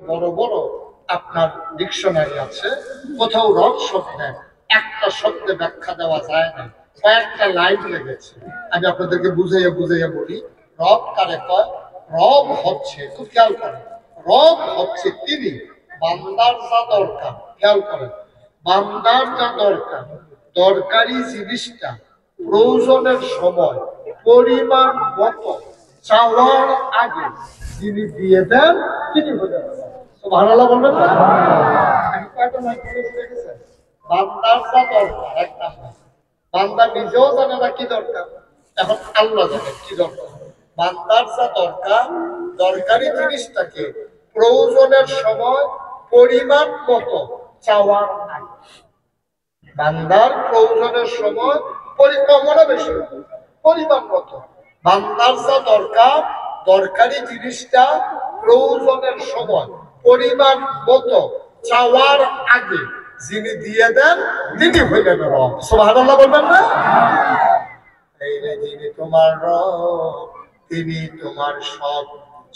বড় বড় আপনার ডিকশনারি আছে, কোথাও রব শব্দে একটা শব্দে ব্যাখ্যা দেওয়া যায় না, কয়েকটা লাইন লেগেছে। আমি আপনাদেরকে বুঝাইয়া বুঝাইয়া বলি। রব কারে কয়? রব হচ্ছে, খুব খেয়াল করেন, রব হচ্ছে তিনি, বান্দার যা দরকার, খেয়াল করেন, বান্দার যা দরকার, দরকারি জিনিসটা প্রয়োজনের সময় পরিমাণ মতো চাওয়ার আগে যিনি দিয়ে দেন তিনি হলেন সুবহানাল্লাহ। বলবেন না? আমি কয়টা লাইন বলেছি দেখেছেন? বান্দার যা দরকার, এক নাম্বার, বান্দা নিজেও জানে না কি দরকার, এখন আল্লাহ জানে কি দরকার। বান্দার যা দরকার, দরকারি জিনিসটাকে প্রয়োজনের সময় পরিমাণ মতো চাওয়ার আগে, বান্দার প্রয়োজনের সময় পরিকল্পনা বেশি পরিমাণ মতো, বান্দার যা দরকার, দরকারি জিনিসটা প্রয়োজনের সময় পরিমাণ মতো চাওয়ার আগে যিনি দিয়ে দেন তিনি হইলেন রব। সুবহানাল্লাহ বলবেন না? এই যে যিনি তোমার রব, তিনি তোমার সব,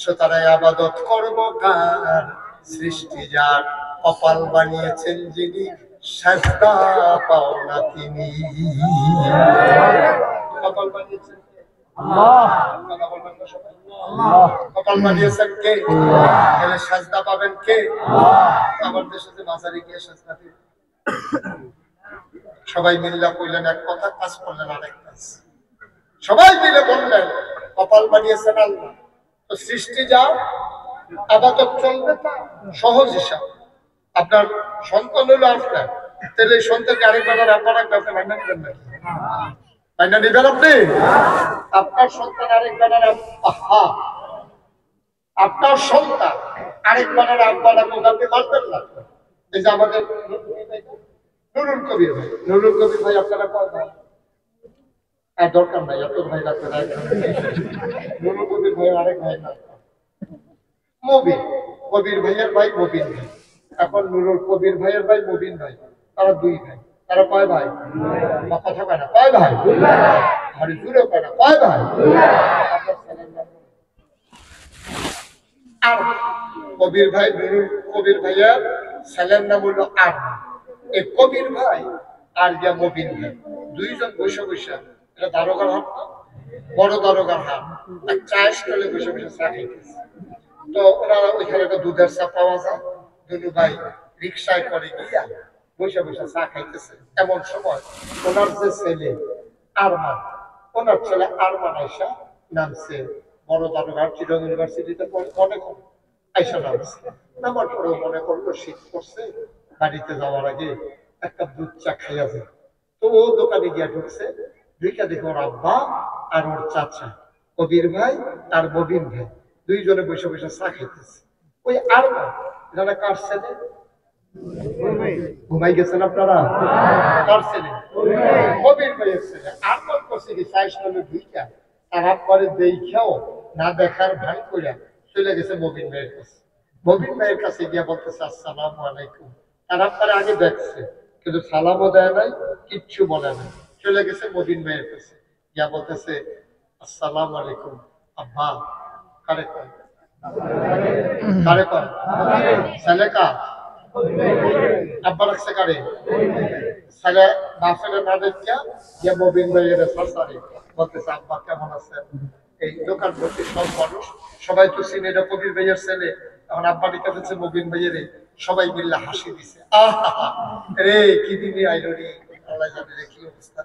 সুতরাং আবাদত করবো কার? সৃষ্টি যার, কপাল বানিয়েছেন যিনি, সাজদা পাও না তিনি। কপাল বানিয়েছেন আল্লাহ, কথা বলবেন না সবাই? কপাল বানিয়েছেন কে? তাহলে সাজদা পাবেন কে? আমার দেশে যে মাজারে গিয়ে সাজদা দিন, সবাই মিল্লা কইলেন এক কথা, কাজ করলেন আরেক কাজ। সবাই মিলে বললেন কপাল বানিয়েছেন আল্লাহ, তো সৃষ্টি যাও, আবাদত চলবে, সহজ হিসাব। আপনার সন্তান হলো আপনার, তাহলে এই সন্তানকে আরেকবার আব্বা রাখবে, আপনি মাইনা নিবেন না? মাইনা নিবেন আপনি? আপনার সন্তান আরেকবার আহা, আপনার সন্তান আরেকবার আব্বা রাখবে, আপনি মানবেন না? এই যে আমাদের নুরুল কবির ভাই, নুরুল কবির ভাই আপনারা কয় ভাই? আর দরকার নাই, এত ভাই রাখবেন। নুরুল কবির ভাই আরেক ভাই না, মবিন, কবির ভাইয়ের ভাই মবিন ভাই। এখন নুরুল কবির ভাইয়ের ভাই মবিন ভাই, তারা দুই ভাই। তারা কয় ভাই? কথা কয় না, কয় ভাই? আরে জুড়ে কয় না, কয় ভাই? আর কবির ভাই, নুরুল কবির ভাইয়ের ছেলের নাম হলো আর। এই কবির ভাই আর গিয়া মবিন ভাই দুইজন বসে বসে, এটা দারোগার হাত, বড় দারোগার হাত, এক চায়ের স্টলে বসে বসে চা খাইতেছে। তো ওনারা ওইখানে একটা দুধের চা পাওয়া যায়, দুনু ভাই রিক্সায় করে গিয়া বসে বসে চা খাইতেছে। এমন সময় ওনার যে ছেলে আরমান, ওনার ছেলে আরমান আয়সা নামছে, বড় দারোগার চিরং ইউনিভার্সিটিতে মনে করো আয়সা নামছে। নামার পরেও মনে করলো শীত করছে, বাড়িতে যাওয়ার আগে একটা দুধ চা খাইয়া যায়। তো ও দোকানে গিয়া ঢুকছে, ঢুকা দেখে ওর আব্বা আর ওর চাচা, কবির ভাই আর মবিন ভাই দুইজনে বসে বসে চা খাইতেছে। ওই আরমান যারা কার ছেলে, ঘুমাই গেছেন আপনারা? কার ছেলে? কবির ভাইয়ের ছেলে। আরমান করছে কি চায়ের স্টলে ঢুকা খারাপ করে দেখাও না, দেখার ভান কইরা চলে গেছে মবিন ভাইয়ের কাছে। মবিন ভাইয়ের কাছে গিয়া বলতেছে আসসালামু আলাইকুম। খারাপ করে আগে দেখছে কিন্তু সালামও দেয় নাই, কিচ্ছু বলে নাই। চলে গেছে মবিন ভাইয়ের কাছে গিয়া বলতেছে আসসালামু আলাইকুম আব্বা। কারে কয়? কারে কয়? ছেলে কার? আব্বা রাখছে কারে? ছেলে বাপের না দেখিয়া গিয়া মবিন ভাইয়ের সরসারি বলতেছে আব্বা কেমন আছেন? এই দোকান ভর্তি সব মানুষ, সবাই তো চিনে এটা কবির ভাইয়ের ছেলে। এখন আব্বা ডেকে ফেলছে মবিন ভাইয়ের, সবাই মিল্লা হাসি দিছে। আহা রে, কি দিনই আইলো রে, আল্লাহ জানে রে কি অবস্থা,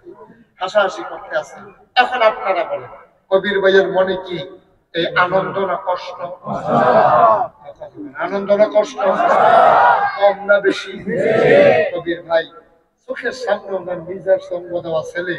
হাসাহাসি করতে আছে। এখন আপনারা বলেন কবির ভাইয়ের মনে কি এই আনন্দ না কষ্ট? আনন্দ না কষ্ট? কম না বেশি? কবির ভাই চোখের সামনে ওনার নিজের সঙ্গ দেওয়া ছেলে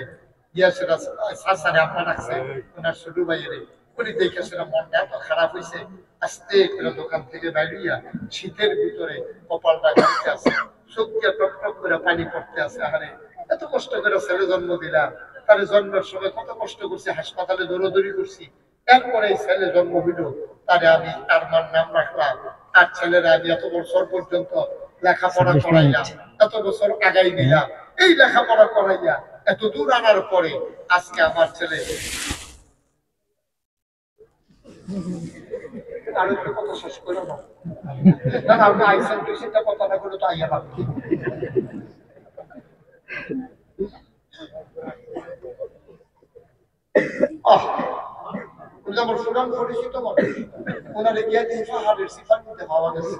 ইয়াসেরা সাসারে আপনার রাখছে, ওনার ছোট ভাইয়ের, উনি দেখে সেটা মনটা এত খারাপ হয়েছে, আস্তে করে দোকান থেকে বাইরিয়া শীতের ভিতরে কপালটা ঘামতে আছে, চোখ দিয়ে টক টক করে পানি পড়তে আছে। আরে এত কষ্ট করে ছেলে জন্ম দিলাম, তার জন্মের সময় কত কষ্ট করছি, হাসপাতালে দৌড়াদৌড়ি করছি, এরপরে এই ছেলে জন্ম হইল, তারে আমি আরমান নাম রাখলাম। আর ছেলেরা আমি এত বছর পর্যন্ত লেখাপড়া করাইলাম, এত বছর আগাই দিলাম, এই লেখাপড়া করাইয়া এত দূর আনার পরে আজকে আমার ছেলে আর একটু কথা শেষ করে না না আপনি আইসেন পেশেন্টটা কথা না করে তো আইয়া পাবেন আমার সুনাম পরিচিত মানুষ ওনারে গিয়ে দিয়ে পাহাড়ের সিফার মধ্যে পাওয়া গেছে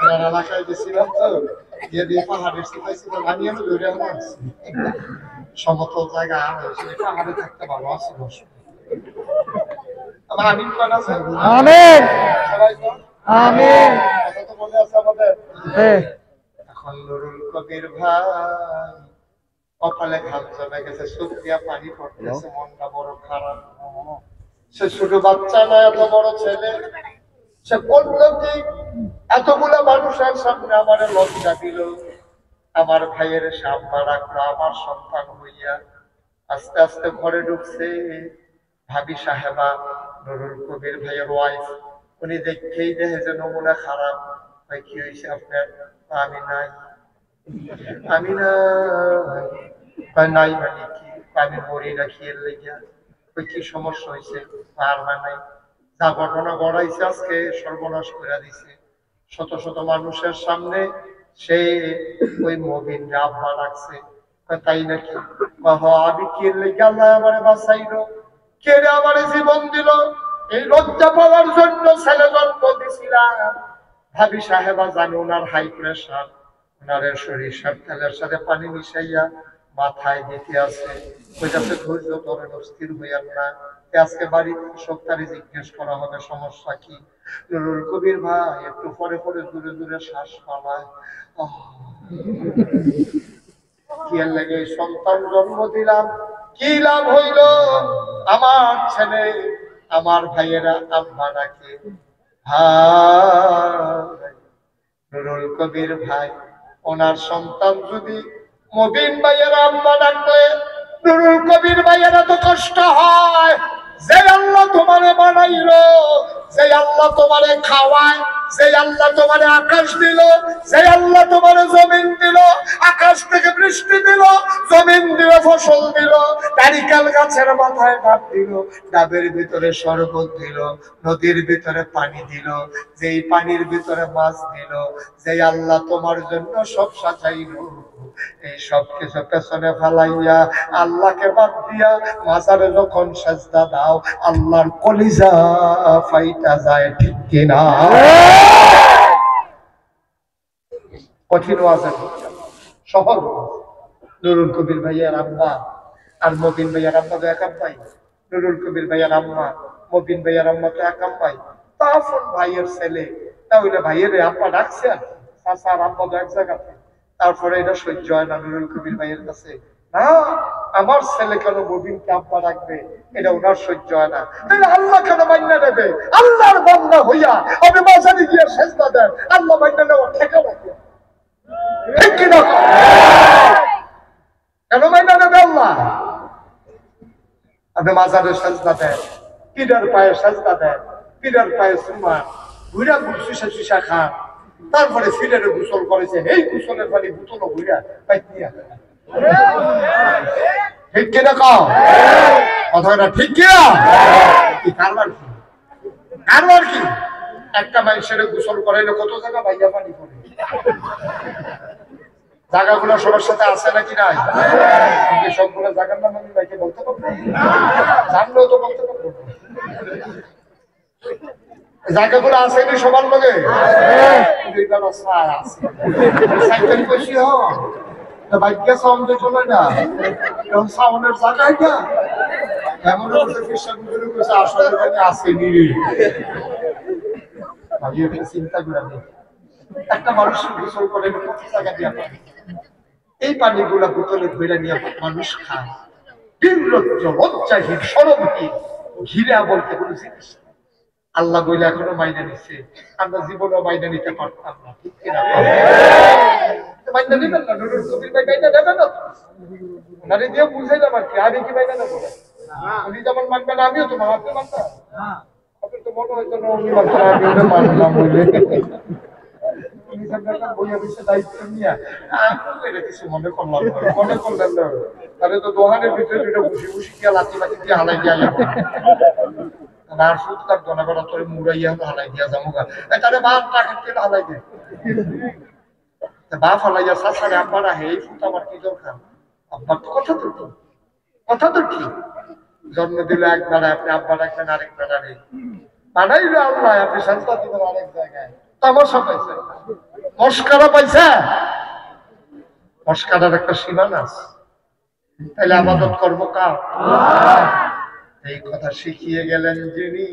ওনার এলাকায় গেছিলাম তো গিয়ে দিয়ে পাহাড়ের সিফাই ছিল আমি আমি ধরে আনছি সমতল জায়গা পাহাড়ে থাকতে ভালো আছে আমার আমিন কোন আছে আমিন সবাই তো আমিন কথা তো বলে আছে আমাদের এখন নুরুল কবির ভাই কপালে ঘাম জমে গেছে চোখ দিয়া পানি পড়তেছে মনটা বড় খারাপ সে ছোট বাচ্চা না এত বড় ছেলে সে করলো কি এতগুলো মানুষের সামনে আমার লজ্জা দিল আমার ভাইয়ের সামনে রাখলো আমার সন্তান হইয়া আস্তে আস্তে ঘরে ঢুকছে ভাবি সাহেবা নুরুল কবির ভাইয়ের ওয়াইফ উনি দেখেই দেখে যে নমুনা খারাপ ভাই কি হয়েছে আপনার আমি নাই আমি না নাই মানে কি আমি মরি না খেয়ে লেগে ওই কি সমস্যা হয়েছে আর নাই যা ঘটনা ঘটাইছে আজকে সর্বনাশ করে দিছে শত শত মানুষের সামনে সে ওই মবিন আব্বা রাখছে তাই নাকি আমি কি লেগে আল্লাহ আমার বাঁচাইলো কে রে আমার জীবন দিল এই লজ্জা পাওয়ার জন্য ছেলে জন্ম দিছিলাম ভাবি সাহেবা জানে ওনার হাই প্রেশার ওনারের সরিষার তেলের সাথে পানি মিশাইয়া মাথায় দিতে আছে ওই কাছে ধৈর্য ধরেন অস্থির হইয়ান না আজকে বাড়ির সপ্তাহে জিজ্ঞেস করা হবে সমস্যা কি নুরুল কবির ভাই একটু পরে পরে দূরে দূরে শ্বাস পালায় কি লাগে সন্তান জন্ম দিলাম কি লাভ হইল আমার ছেলে আমার ভাইয়েরা আম্মা ডাকে ভাই নুরুল কবির ভাই ওনার সন্তান যদি মবিন ভাইয়ের আম্মা ডাকলে নুরুল কবির ভাইয়ের এত কষ্ট হয় যে আল্লাহ তোমারে বানাইলো যে আল্লাহ তোমারে খাওয়ায় যে আল্লাহ তোমারে আকাশ দিল যে আল্লাহ তোমারে জমিন দিল আকাশ থেকে বৃষ্টি দিল জমিন দিল ফসল দিল নারিকেল গাছের মাথায় ডাব দিল ডাবের ভিতরে শরবত দিল নদীর ভিতরে পানি দিল যেই পানির ভিতরে মাছ দিল যে আল্লাহ তোমার জন্য সব সাজাইলো এই সব কিছু পেছনে ফালাইয়া আল্লাহকে বাদ দিয়া মাজারে যখন সাজদা দাও আল্লাহর কলিজা ফাইটা যায় ঠিক কিনা কঠিন ওয়াজে সহজ নুরুল কবির ভাইয়ার আম্মা আর মবিন ভাইয়ার আম্মা তো এক আম্মাই নুরুল কবির ভাইয়ার আম্মা মবিন ভাইয়ার আম্মা তো এক আম্মাই তাফন ভাইয়ের ছেলে তাহলে ভাইয়ের আব্বা ডাকছে আর চাচা আর আব্বা তো এক জায়গাতে তারপরে এটা সহ্য হয় না নুরুল কবির ভাইয়ের কাছে না আমার ছেলে কেন মবিনকে আব্বা রাখবে এটা ওনার সহ্য হয় না তাহলে আল্লাহ কেন মাইনা নেবে আল্লাহর বান্দা হইয়া আপনি মাঝারি গিয়ে সেজদা দেন আল্লাহ মাইনা নেওয়া ঠেকা রাখবে ঠিক কিনা কেন মাইনা নেবে আল্লাহ আপনি মাজারে সেজদা দেন পীরের পায়ে সেজদা দেন পীরের পায়ে সুমা ঘুরা গুসুসা সুসা খান তারপরে ফিরের গোসল করেছে এই গোসলের পানি বোতল ঘুরা পাইতিয়া ঠিক কিনা কও কথাটা ঠিক কিনা কি কারবার কি কারবার কি একটা মানুষের গোসল করাইলে কত জায়গা বাইয়া পানি পড়ে জায়গাগুলো সবার সাথে আছে নাকি নাই সবগুলো জায়গার নাম আমি ভাইকে বলতে পারবো জানলেও তো বলতে পারবো জায়গাগুলো আছে নি সবার লগে বেশি হয় বাইকে সাউন্ড চলে না এরকম সাউন্ডের জায়গায় না এমন আসলে আসেনি চিন্তা করে একটা মানুষ গোসল করে কত জায়গা দিয়ে পানি এই পানিগুলা বোতলে ধরে নিয়ে মানুষ খায় নির্লজ্জ লজ্জাহীন শরমহীন ঘিরা বলতে কোনো জিনিস আল্লাহ বলে এখনো মাইনা নিচ্ছে আমরা জীবনেও মাইনা নিতে পারতাম না ঠিক কিনা মাইনা নেবেন না নুরুল কবির ভাই মাইনা নেবেন না ওনারে দিয়ে বুঝাইলাম আর কি আমি কি মাইনা নেবো উনি যেমন মানবেন আমিও তো আপনি মানবেন আপনি তো মনে হয়তো না উনি মানবেন আমি ওটা মানলাম বলে মনে করলেন তাহলে তো দোহানের ভিতরে বসে বসে গিয়ে লাঠি লাঠি দিয়ে হালাই দিয়ে আর সুদ লাগতো না, বেটা তোর মুড়াইয়া হালাই দিয়া যামুগা, তাহলে বাপ টাকা কেটে হালাই দে, বাপ হালাইয়া সাসারে আব্বারা হে ফুট আমার কি দরকার, আব্বার তো কথা তো ঠিক, কথা তো ঠিক। জন্ম দিল এক বেড়ায়, আপনি আব্বা রাখবেন আরেক বেড়ারে, বানাইলো আল্লাহ, আপনি সন্তান দিবেন আরেক জায়গায়, তামাশা পাইছে, মস্কারা পাইছে, মস্কারার একটা সীমানা আছে। তাহলে আবাদত করবো কার? এই কথা শিখিয়ে গেলেন যিনি,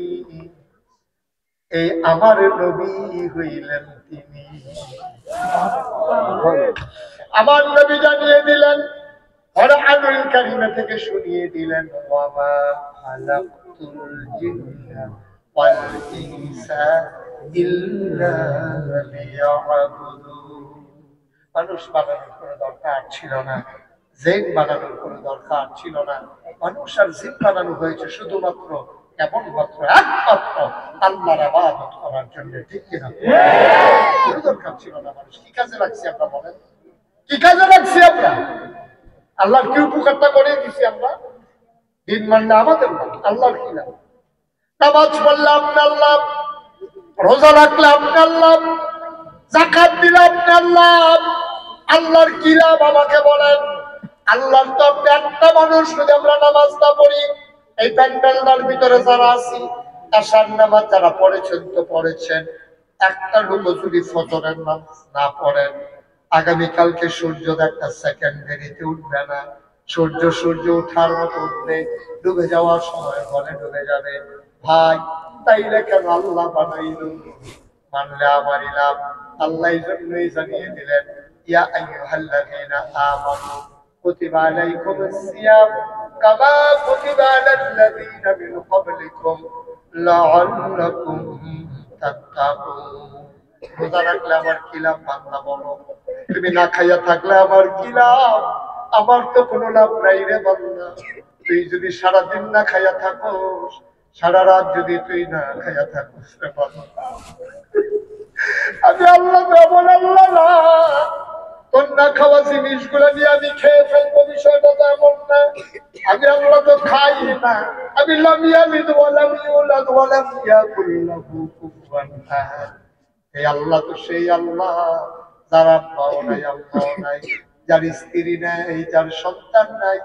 এই আমার নবী হইলেন তিনি। আমার নবী জানিয়ে দিলেন, কোরআনুল কারীমে থেকে শুনিয়ে দিলেন, ওয়ামা খালাকতুল জিন্না ওয়াল ইনসা ইল্লা লিয়াবুদুন। মানুষ বানানোর কোনো দরকার ছিল না, জিন বানানোর কোনো দরকার ছিল না। মানুষ আর জিন বানানো হয়েছে শুধুমাত্র কেবলমাত্র একমাত্র আল্লাহর ইবাদত করার জন্য, ঠিক কিনা? কোনো দরকার ছিল না। মানুষ কি কাজে লাগছে আমরা বলেন, কি কাজে লাগছি আমরা? আল্লাহর কি উপকারটা করে দিছি আমরা? দিন মানলে আমাদের না, আল্লাহর কি লাভ? নামাজ পড়লে আপনার লাভ, রোজা রাখলে আপনার লাভ, যাকাত দিলে আপনার লাভ, আল্লাহর কি লাভ আমাকে বলেন? আল্লাহর তো আপনি একটা মানুষ, যদি আমরা নামাজ না পড়ি, এই প্যান্ডেলটার ভিতরে যারা আছি, আশার নামাজ যারা পড়েছেন তো পড়েছেন, একটা লোক যদি ফজরের নামাজ না পড়েন, আগামীকালকে সূর্য একটা সেকেন্ড দেরিতে উঠবে না। সূর্য ওঠার মতো উঠবে, ডুবে যাওয়ার সময় বলে ডুবে যাবে। ভাই তাইলে কেন আল্লাহ বানাইল? মানলে আমারই লাভ। আল্লাহ এই জন্যই জানিয়ে দিলেন, ইয়া আইয়ুহাল্লাযীনা আমানু কুতিবা আলাইকুমুস সিয়াম কামা কুতিবা আলাল লাযীনা মিন ক্বাবলিকুম লাআল্লাকুম তাত্তাকুন। রোজা রাখলে আমার কি লাভ বান্দা বলো? তুমি না খাইয়া থাকলে আমার কি লাভ? আমার তো কোনো লাভ নাই রে বান্দা। তুই যদি সারাদিন না খাইয়া থাকোস, সারা রাত যদি তুই না খাইয়া থাকোস রে বান্দা, আমি আল্লাহ যেমন আল্লাহ না, তোর না খাওয়া জিনিসগুলো নিয়ে আমি খেয়ে ফেলবো, বিষয়টা তো এমন না। আমি আল্লাহ তো খাই না, আমি লাম ইয়ালিদ ওয়া লাম ইউলাদ ওয়া লাম ইয়াকুল লাহু কুফুয়ান আহাদ। এই আল্লাহ তো সেই আল্লাহ যার আব্বাও নাই, আম্মাও নাই, যার স্ত্রী নাই, যার সন্তান নাই,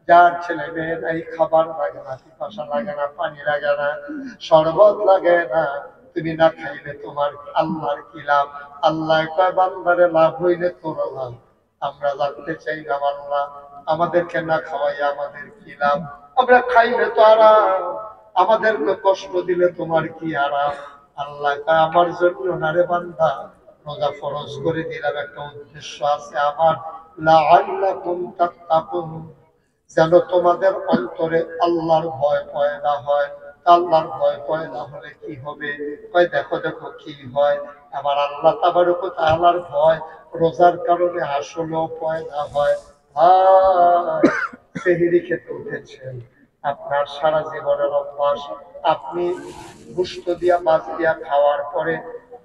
যার ছেলে মেয়ে নাই, খাবার লাগে না, পিপাসা লাগে না, পানি লাগে না, শরবত লাগে না। তুমি না খাইলে তোমার আল্লাহর কি লাভ? আল্লাহ কয় বান্দারে লাভ হইলে তোর লাভ। আমরা জানতে চাই না আল্লাহ আমাদেরকে না খাওয়াই আমাদের কি লাভ? আমরা খাইলে তো আরাম, আমাদেরকে কষ্ট দিলে তোমার কি আরাম? আল্লাহ কয় আমার জন্য না রে বান্দা, রোজা ফরজ করে দিলাম, একটা উদ্দেশ্য আছে আমার, লাআল্লাকুম তাত্তাকুন, যেন তোমাদের অন্তরে আল্লাহর ভয় পয়দা হয়। আল্লাহর ভয় পয়দা হলে কি হবে? দেখো কি হয়। আমার আল্লাহ তাবারক ওয়া তাআলার ভয় রোজার কারণে আসলেও পয়দা হয়। সেহরি খেতে উঠেছেন, আপনার সারা জীবনের অভ্যাস, আপনি গোশত দিয়া মাছ দিয়া খাওয়ার পরে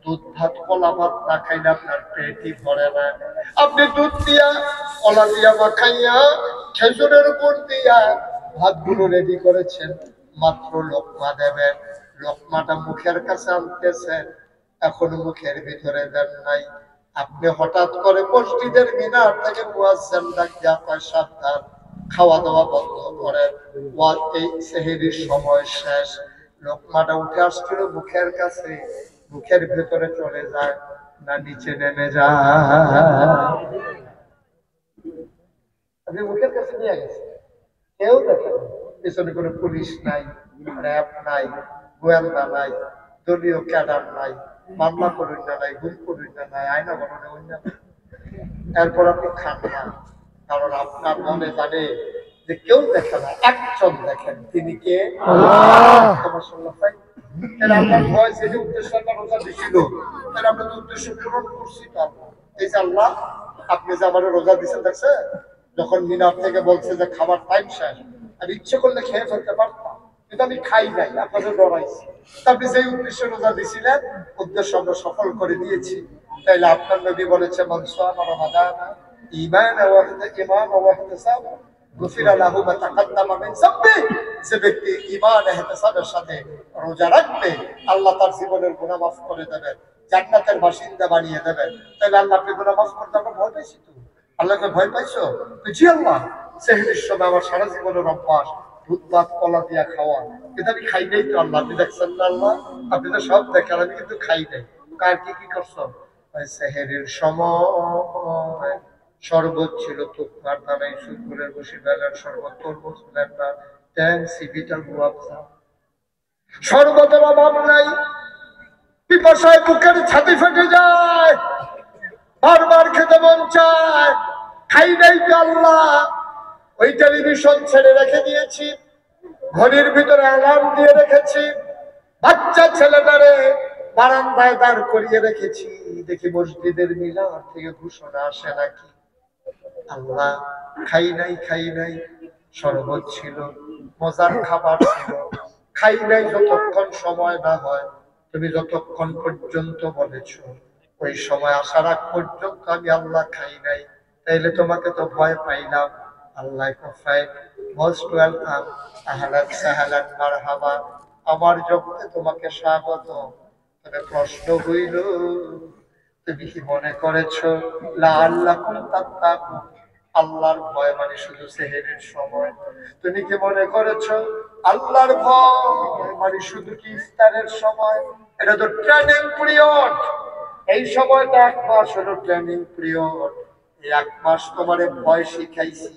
দুধ ভাত কলা ভাত না খাইলে আপনার পেটই ভরে না। আপনি দুধ দিয়া কলা দিয়া মাখাইয়া খেজুরের গুড় দিয়া ভাতগুলো রেডি করেছেন, মাত্র লোকমা দেবেন, লোকমাটা মুখের কাছে আনতেছেন, এখন মুখের ভিতরে দেন নাই। আপনি হঠাৎ করে মসজিদের মিনার থেকে মুয়াজ্জিন ডাক দিয়া কয় সাবধান, খাওয়া দাওয়া বন্ধ করেন, এই সেহরির সময় শেষ। লোকমাটা উঠে আসছিল মুখের কাছে, মুখের ভেতরে চলে যায় না নিচে নেমে যায়? আপনি মুখের কাছে নিয়ে গেছে, কেউ দেখে না, পেছনে কোনো পুলিশ নাই, র্যাব নাই, গোয়েন্দা নাই, দলীয় ক্যাডার নাই, মামলা করুন না নাই, গুম করুন না নাই, আয়না গণনে অন্য। এরপর আপনি খান না, কারণ আপনার মনে জানে যে কেউ দেখে না, একজন দেখেন, তিনি কে? আপনার ভয় যে উদ্দেশ্য রোজা দিছিল, তাহলে আমরা তো উদ্দেশ্য পূরণ করছি। এই যে আল্লাহ আপনি যে আমার রোজা দিচ্ছেন, দেখছে যখন মিনার থেকে বলছে যে খাবার টাইম শেষ, আমি ইচ্ছে করলে খেয়ে ফেলতে পারতাম, কিন্তু আমি খাই নাই, আপনাদের ডরাইছি। আপনি যে উদ্দেশ্যে রোজা দিছিলেন, উদ্দেশ্য আমরা সফল করে দিয়েছি। তাইলে আপনার নবী বলেছে, মান সামা রমাদানা ঈমানান ওয়া ইহতিসাবান গুফিরা লাহু মা তাকাদ্দামা মিন যামবি, যে ব্যক্তি ঈমান ইহতিসাবের সাথে রোজা রাখবে আল্লাহ তার জীবনের গুনাহ মাফ করে দেবেন, জান্নাতের বাসিন্দা বানিয়ে দেবেন। তাহলে আল্লাহ আপনি গুনাহ মাফ করতে আমরা ভয় পাইছি তো? আল্লাহকে ভয় পাইছো তো? জি আল্লাহ, সেহরির সময় আমার সারা জীবনের অভ্যাস দুধ ভাত কলা দিয়া খাওয়া, কিন্তু আমি খাই নাই তো আল্লাহ। আপনি দেখছেন না আল্লাহ, আপনি তো সব দেখেন, আমি কিন্তু খাই নাই। কার কি করছো? সেহরির সময় শরবত ছিল তুকমার দানাই সুকুরের বসি বেলার শরবত, তরমুজ লেমনা ট্যাং সিবিটাল মুআবজা, শরবতের অভাব নাই। পিপাসায় বুকের ছাতি ফেটে যায়, বারবার খেতে মন চায়, খাই নাই তো আল্লাহ। ওই টেলিভিশন ছেড়ে রেখে দিয়েছি, ঘড়ির ভিতরে অ্যালার্ম দিয়ে রেখেছি, বাচ্চা ছেলেটারে বারান্দায় দাঁড় করিয়ে রেখেছি, দেখি মসজিদের মিলার থেকে ঘোষণা আসে নাকি। আল্লাহ, খাই নাই, শরবত ছিল, মজার খাবার ছিল, খাই নাই যতক্ষণ সময় না হয়। তুমি যতক্ষণ পর্যন্ত বলেছ ওই সময় আসার আগ পর্যন্ত আমি আল্লাহ খাই নাই, তাইলে তোমাকে তো ভয় পাইলাম। আল্লাহ ফাইন, মোস্ট ওয়েলকাম, আহলান সাহলান মারহাবা, আমার জগতে তোমাকে স্বাগত। তবে প্রশ্ন হইল, তুমি কি মনে করেছো লাআল্লাকুম তাত্তাকুন, আল্লাহর ভয় মানে শুধু সেহরির সময়? তুমি কি মনে করেছো আল্লাহর ভয় মানে শুধু কি ইফতারের সময়? এটা তো ট্রেনিং পিরিয়ড। এই সময়টা 1 মাস হলো ট্রেনিং পিরিয়ড। এই 1 মাস তোমারে ভয় শিখাইছি,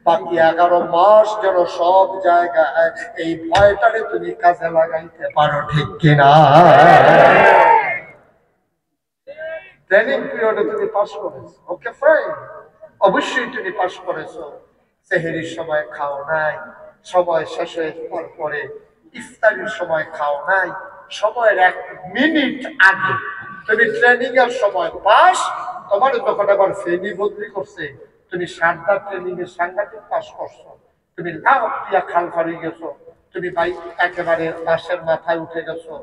বাকি 11 মাস যেন সব জায়গায় এই ভয়টারে তুমি কাজে লাগাইতে পারো, ঠিক কিনা? ট্রেনিং পিরিয়ডে তুমি পাস করেছো, ওকে ফাইন, অবশ্যই তুমি পাস করেছো। সেহরির সময় খাও নাই, সময় শেষ হয়ে যাওয়ার পরে ইফতারির সময় খাও নাই, সময়ের 1 মিনিট আগে তুমি ট্রেনিং এর সময় পাস। তোমার যখন আবার ফেনি বদলি করছে, তুমি 7টা ট্রেনিং এর সাংঘাতিক পাস করছো, তুমি লাভ দিয়া খাল ফারিয়ে গেছো, তুমি বাইক একেবারে বাসের মাথায় উঠে গেছো,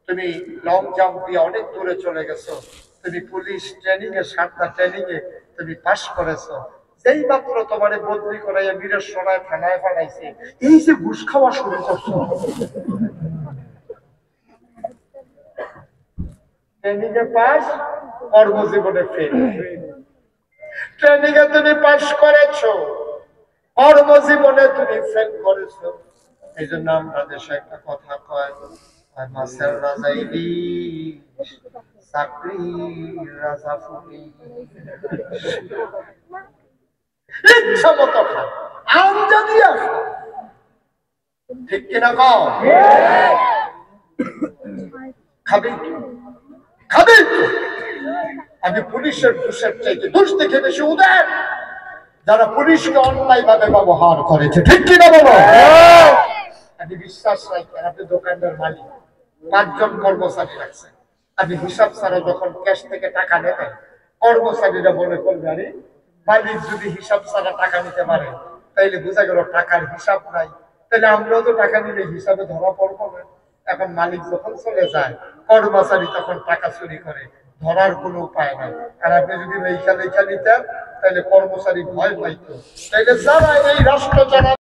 তুমি লং জাম্প দিয়ে অনেক দূরে চলে গেছো, তুমি পুলিশ ট্রেনিং এ 7টা ট্রেনিং এ তুমি পাস করেছো। যেই মাত্র তোমার বদলি করাইয়া বীরের সোনায় থানায় পাঠাইছে, এই যে ঘুষ খাওয়া শুরু করছো। ট্রেনিং এ পাস, কর্মজীবনে ফেল। ট্রেনিং এ তুমি পাস করেছো, কর্মজীবনে তুমি ফেল করেছো। এই জন্য আমরা দেশে একটা কথা কয়, মাছের রাজা ইলিশ, চাকরি রাজা পুলিশ। ইচ্ছা মতো খা, আমজা দিয়া খা, ঠিক কিনা কও? খাবি খাবি। আমি পুলিশের ঘুষের চাইতে ঘুষ দেখে বেশি উদার যারা পুলিশকে অন্যায় ভাবে ব্যবহার করেছে, ঠিক কিনা বলো? আমি বিশ্বাস রাখেন, আপনি দোকানদার মালিক, 5 জন কর্মচারী রাখছেন, আপনি হিসাব ছাড়া যখন ক্যাশ থেকে টাকা নেবেন, কর্মচারীরা মনে করবে আরে মালিক যদি হিসাব ছাড়া টাকা নিতে পারে, তাইলে বোঝা গেল টাকার হিসাব নাই, তাহলে আমরাও তো টাকা নিলে হিসাবে ধরা পড়বো না। এখন মালিক যখন চলে যায়, কর্মচারী তখন টাকা চুরি করে, ধরার কোনো উপায় নাই। আর আপনি যদি লেখা নিতেন, তাহলে কর্মচারী ভয় পাইতো। তাইলে যারা এই রাষ্ট্র যারা